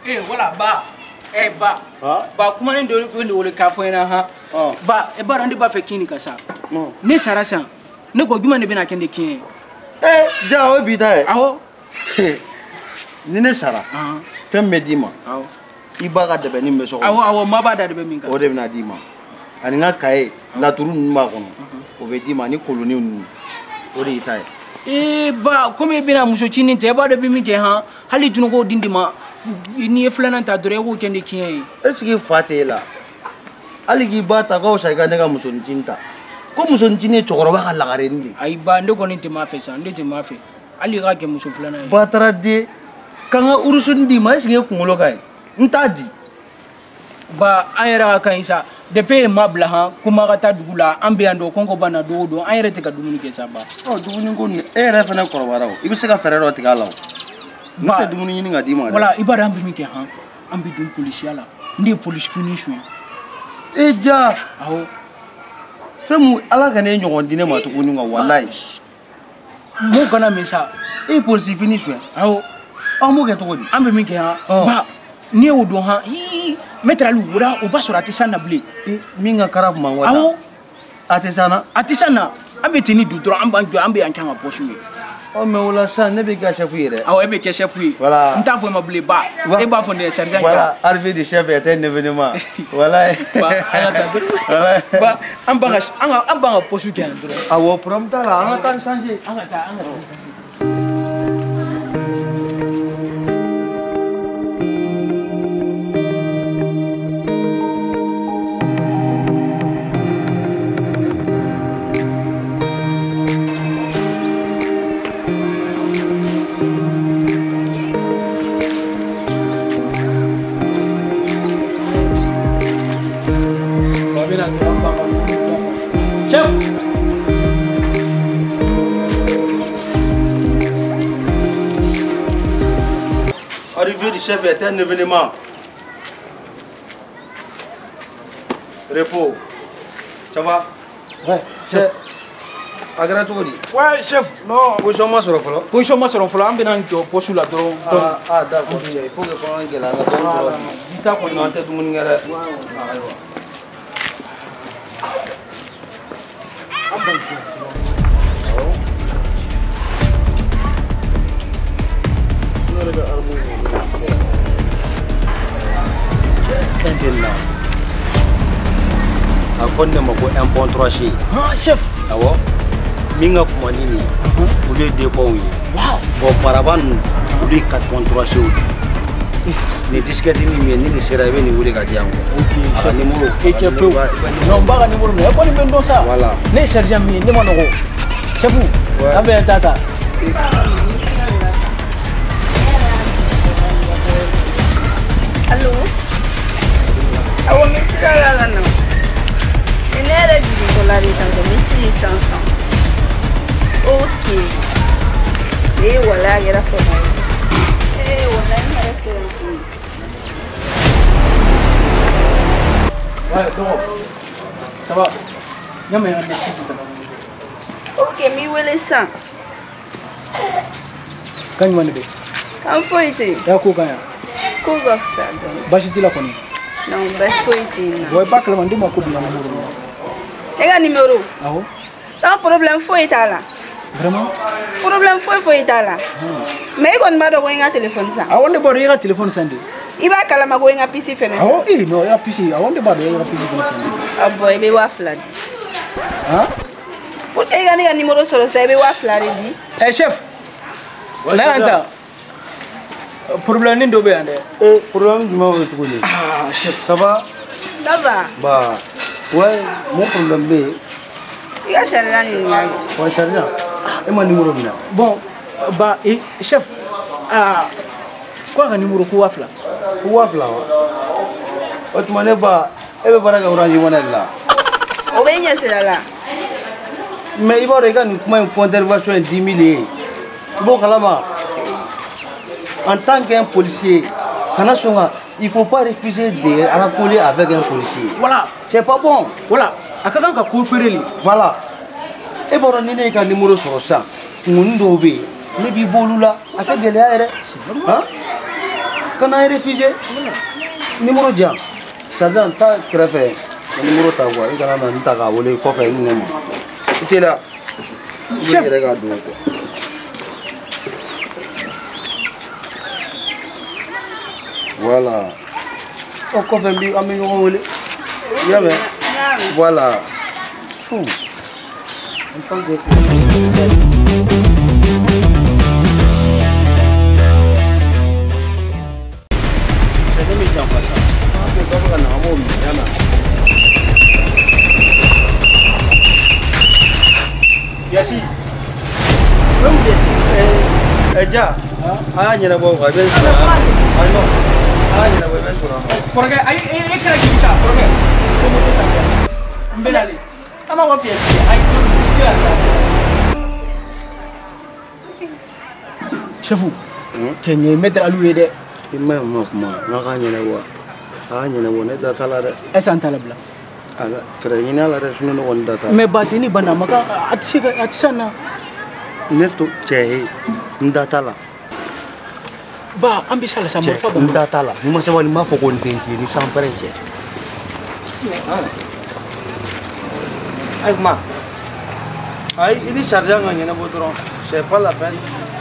Voilà, ba. Ba. Ba, comment on doit le café ha? Ba, ba rende ba fait kini kasa. Ne sarasa. Ne ko duma ne bena kende kin. Ja o bita Awo. Ni ne sara. Fem medima. Awo. Iba ka debe ni meso. Awo ma ba da debe minka. O de bena dima. Ani nga kae la turu numa kono. O be dima ni koloni nu. O de ita ba, comme bena muso chini te ba de bi minke ha. Hali tunu ko dindima. Ni e flana ta dore ko kende kin. Est-ce que fatela? Ali gi bata ko sa ga ne ga muso cinta. Ko muso cini chokoroba ka lagare ndi. Ai ba ndo ko ni te ma fe sa, ndo te ma fe. Ali ga ke muso flana. Batara de kanga urusun di ma singe kungolo kai. Ntadi. Ba ayera kan isa depuis mabla ha kuma ka ta dugula ambe ando konko bana do ayere te ka dumuni ke saba. Dumuni ko ni era fana korobarawo. Ibe se ka ferero te galaw. Nta dumuni ni ngadi ma. Wala ibara ambe mi ke ha. Ambe dum policier la. Ndi police finition. Ja. Awo. Femu ala ka ne nyogon dine ma to kunu nga wallahi. Mo kana mesa. Police finition. Awo. Mo ke to ko di. Ambe mi ke ha. Ba ni o do ha. Metra lu wura o ba sura tisana ble. Minga karab ma wala. Awo. Atisana. Ambe tini du dro amba njo ambe yanka ma posu. Me wala sa ne be ga chef yere. Awo ebe ke chef yi. Voilà. Nta fo ma ble ba. E ba fo ne sergent. Voilà, arrivé du chef est un événement. Voilà. Voilà. Ba amba posu ke ndro. Awo prompta la anga tan changer. Anga. Chef. Arrivé du chef est un événement. Repos. Ça va? Ouais, chef. Agara to di. Ouais, chef. Non. Position ma soro folo. Position ma soro folo ambe nan to posu la dron. D'accord. Il faut que on ngela nga to. Dita ko non te dum ngara. Maintenant, a fonde mako 1.3 chez. Chef. Awo. Minga kumanini. Ule dépôt yi. Wow. Bon paraban ule 4.3 chez. Ni disquette ni sera be ni ule ka diango. OK. Chef numéro. Et que peu. Non ba numéro ne ko ni bendo ça. Voilà. Ne charge mi ne monoko. Chef. Abe tata. Allô? Awo misi la no. Enere di dolari tanto misi 500. OK. Wala era fomo. Wala era fomo. Ouais, donc. Ça va. Non mais merci c'est bon. OK, mi wele ça. Kan wani be. Kan foite. Ya ko kan ya. Ko gofsa don. Bashi tila koni. Non, bashi foite na. Ouais, pas que le monde m'a ko bila numéro. Ega numéro. Awo. Pas problème foite là. Vraiment? Problème foite là. Mais kon ba do ko nga téléphone ça. Awo ne baro yega téléphone sande. Iba kala ma go nga PC fene ça. Awo no ya PC. Awo ne baro yega PC fene sande. Ah boy, be wa fladi. Hein? Pour ega ni numéro solo ça be wa fladi di. Chef. Là anta. Problème ni do be ande. Problème du moment tout le. Chef, ça va? Ça va. Bah. Ouais, mon problème be. Il y a Charles ni ni. Ouais, Charles. Et mon numéro bina. Bon, bah chef. Quoi un numéro ko wafla? Ko wafla. Otmane ba ebe baraka uranji wonella. O be nya sera la. Mais il va regarder une intervention de 10 000. Bon, Kalama, en tant qu'un policier, il ne faut pas refuser de rappeler avec un policier. Voilà. C'est pas bon. Voilà. À quand on coopérer. Voilà. Et bon, on a un numéro sur ça. On a un numéro. Ne bi bolula. À quel gars est? kana réfugié numéro dia sardan ta kɛrɛfɛ numéro ta quoi i kana na n ta k'a wele kɔfɛ i ne ma i tɛ la i yɛrɛ ka don quoi voilà o kɔfɛ an bɛ ɲɔgɔn wele i y'a mɛn voilà Yasi, belum Eja, hanya nak bawa kabel surat. Ano, hanya nak bawa surat. Porque aí kira bisa, porque como tu sabes. Mbelali. Ama wapi yasi? Ai tu kira sa. Chefu. Kenye meter alu ede. Ima kuma, ngakanya nak bawa. Hanya nak bawa net data lah. Esa antala bla. Aga, ferengina lah dah suno nak data. Me batini bana maka atisana. Neto ceh data lah. Ba, ambil salah sama fa ba. Data lah. Muma sebab lima pokok tenti ni sampai je. Ay ma. Ay ini sarjang nganya na botron. Siapa lah pen?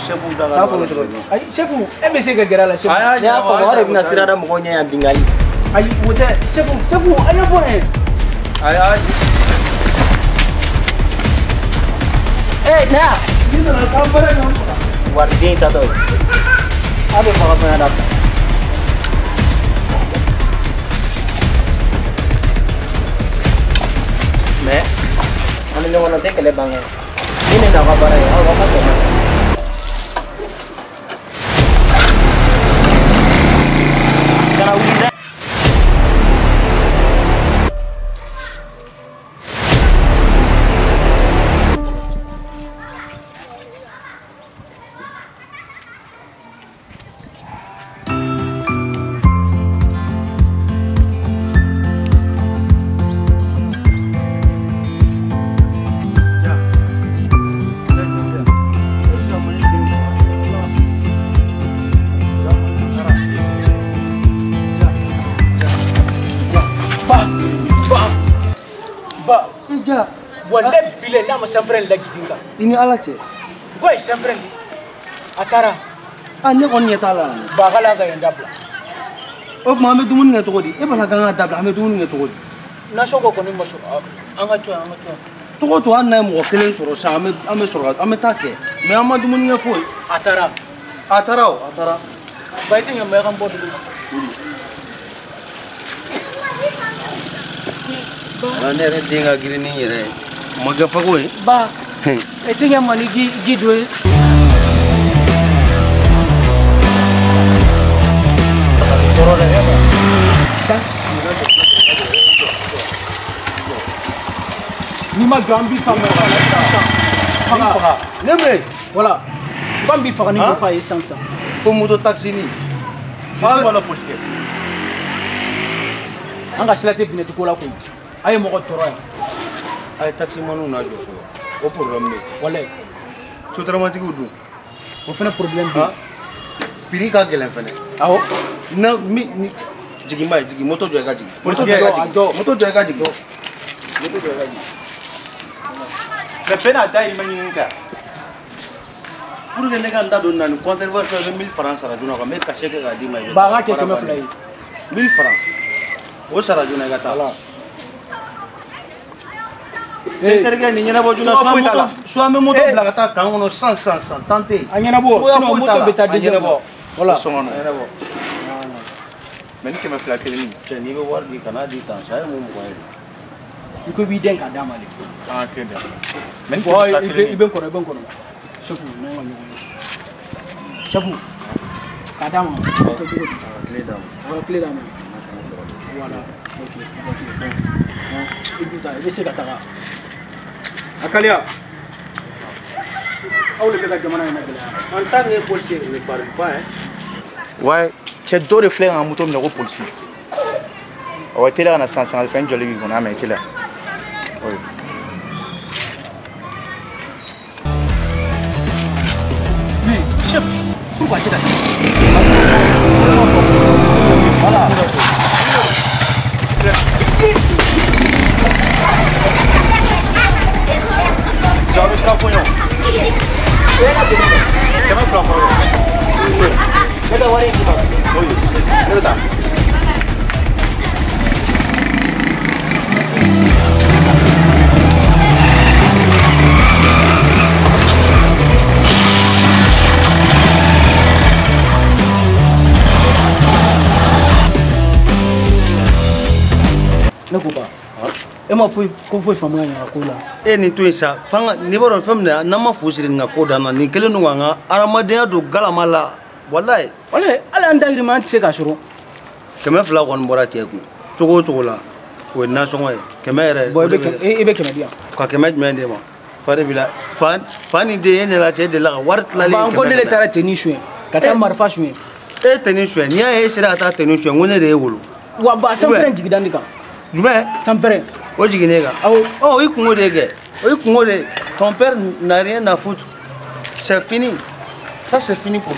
Siapa udah Tahu betul. Ay, chefu, MSC gegera la chefu. Ay, ya fa wala bina sirada mukonya yang bingali. Ay, wote chefu, ayo phone. Ay. Nah. Ini lah kamera ni. Wardi tato. Abe fa apa ada? Me. Kami nunggu nanti kele bangun. Ini nak kabar ya? Apa tu? Kalau udah. Wala bile nama sempren lagi tinggal. Ini alat je. Gua sempren. Atara. Ane kon nyetala. Bagala ga yang dabla. Oh, mame dumun nggak togodi. Bala kanga dabla, mame dumun nggak togodi. Nasoko ko ni masuk. Anga tu. Togo to an na mo kelen soro sa ame soro ame take. Me ama dumun nggak foi. Atara. Atara. Baiti yang mereka bodoh. Ane re dinga girini yere. Maga fago eh. Ba. Itu yang mani gidwe. Soro le ya. Ni ma gambi fama. Fama. Neme. Voilà. Gambi fama ni fa essence. Ko moto taxi ni. Fa wala police. Anga silate binetu ko la ko. Aye mo ko toroya. Ay taxi manu na jo so. O problème ni. Wala. So dramatique udu. O fena problème bi. Piri ka gelen fene. Awo. Na mi jigi moto jo ga jigi. Moto jo ga jigi. Moto jo ga jigi. Le pena dai maninka. Pour que ne ga nda don nan contravention de 1000 francs sara duna ko me caché ke ga di ma. Ba ga ke me flay. 1000 francs. O sara duna ga ta. Terga ni nyana bojuna suame moto blaga ta kan ono 100 tante. Anyana bo sino moto beta déjà bo. Voilà. Somono. Anyana bo. Mais ni kema fla tele ni. Ni be war di kana di tan sai mo ko ay. Iko bi den ka dama le. Ah tede. Men ko iben kono. Chefu no ngam. Chefu. Ka dama. Clé dama. Clé dama. Voilà. OK. Itu dah, bisa kata. Akalia. Awle kata kemana nak bela? En tant que policier, ne parle pas hein. Ouais, c'est deux reflets en moto de policier. Ouais, t'es là en ascenseur, on a fait une jolie vie, on a mis là. Oui. Mais chef, pourquoi tu es là? foɲɔ kɛmɛ fila fɔlɔ ne ka wari d'i ma oye ne bɛ taa ne ko ba e ma foyi ko foyi faamuya ɲaga ko la e nin to yen sa fanga n'i b'a dɔn fɛn min na n'an ma fo siri nin ka ko dan na nin kelen don ka n ka adamadenya don galama la walayi walayi hali an dahirimɛ an tɛ se ka sɔrɔ kɛmɛ fila kɔni bɔra cɛ kun cogo o cogo la o ye nasɔngɔ ye kɛmɛ yɛrɛ bon i bɛ kɛmɛ di yan ka kɛmɛ jumɛn d'e ma fa de b'i la fa nin den e ne la cɛ delila ka wari tilali ba ko ne de taara tenni suɲɛ ka taa marifa suɲɛ e tenni suɲɛ n'i y'a ye e sera ka taa tenni suɲɛ n ko ne de y'e wolo wa ba sanpɛrɛn jigida ne kan jumɛn sanpɛrɛn o jigin ne kan awɔ o i kungo de ye kɛ o i kungo de ton père n'a rien à foutre c'est fini ça c'est fini pour